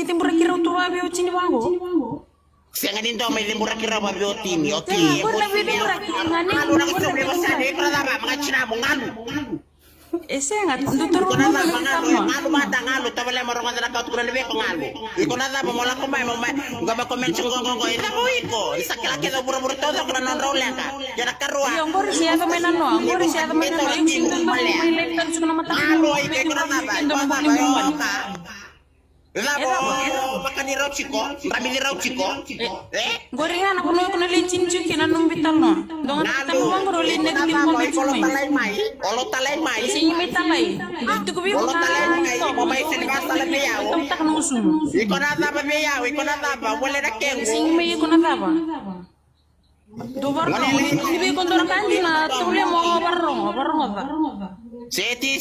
timbura kira utuwa bio chini wango. Siang ini dong main murah kira babi otini, oke. Gue nabi timbura kira ngani. Ngalu nak itu beli pasal ni, kalau apa mengacina mengalu. Saya nggak tutur Iko na ba ngalu mata ngalu tabale mo ronga na kautu na beko ngalu. Iko na ba mo la ko may ngaba comment ngo ita mo iko. Isa kila kila buru-buru todo ko na non lenga. Jara karua. Yo ngori siya kami nano, ngori siya kami nano. Yung sindon ba may lektan suka na mata. Ngalu iko na ba. Labo makan ni raw chiko, kami ni raw chiko. Ngori nga ako no ko na linchin chuki na nung bital no. Dongan kita mo ngoro lin na timbo mai. Olo talay mai. Sing may talay. Dito ko biyo Olo talay mai. Mo may sinibas talay niya. Tak na usum. Iko na ba niya, iko na ba wala na kengo. Sing may ko na ba. Dobar no. Hindi ko ndora kandi na tuli mo barong ba. Seti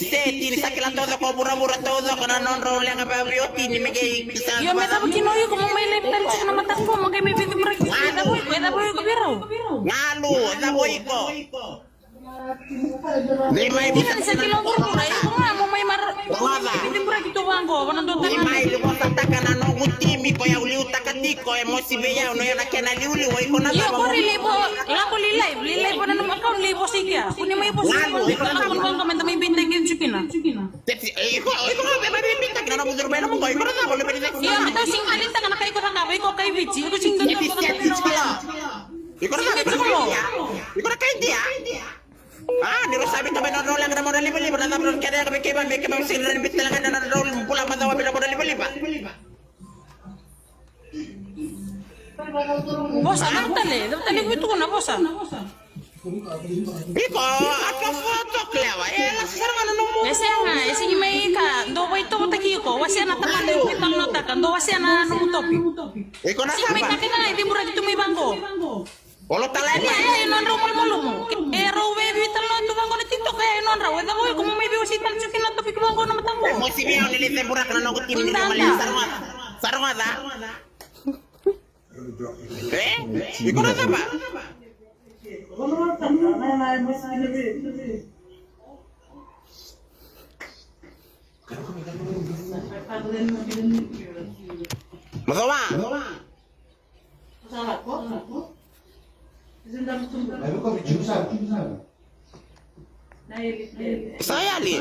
ni sakila todo ko bura-bura todo kana non ro lang ba bioti ni migay bisa. Yo meta bakino yo como may leptan sa na mata ko mo kay may bitu break. Ada boy ko biro. Ngalu, ada boy ko. Di may bisa sa kilong ko ay ko nga mo may mar. Bitu break ito bangko, wanando Di may lumo sa takana no gutimi ko ya uliu takatiko e mo sibeya no ya nakena liuli wa iko na ba. Yo ko libo, la ko lilay pa na ng account libo siya. Kuni may po sa account ko komenta may bintang yung chukina. Iko nga may bintang na mo durbe na mo ko iko na ba lebih dari. Yo ito sing alin ta kana kay ko nga ko kay Vici. Ko sing doon ko Iko na Iko na kay dia. Ah, niro sabi kami na roll lang na modal liba na tapos kaya kami sinren bit lang na roll pula matawa bila modal liba. Bos, dale itu na bosa. Iko, ako foto klewa. Sekarang ano mo? Ese may ka, do boy to taki ko, wasi na taman yung pitang nota kan, do wasi na topi. Iko na sa may kakina hindi mura dito may bangko. Olo talay ni. Ay, non raw malmo mo. Raw baby talo to bangko na TikTok kaya non raw. Wala boy kung may biwas itan chukin na topi ko bangko na matango. Mo si Mio nilite burak na nako tim ni mali sarwada. Iko na ba? Magawa. Saya li.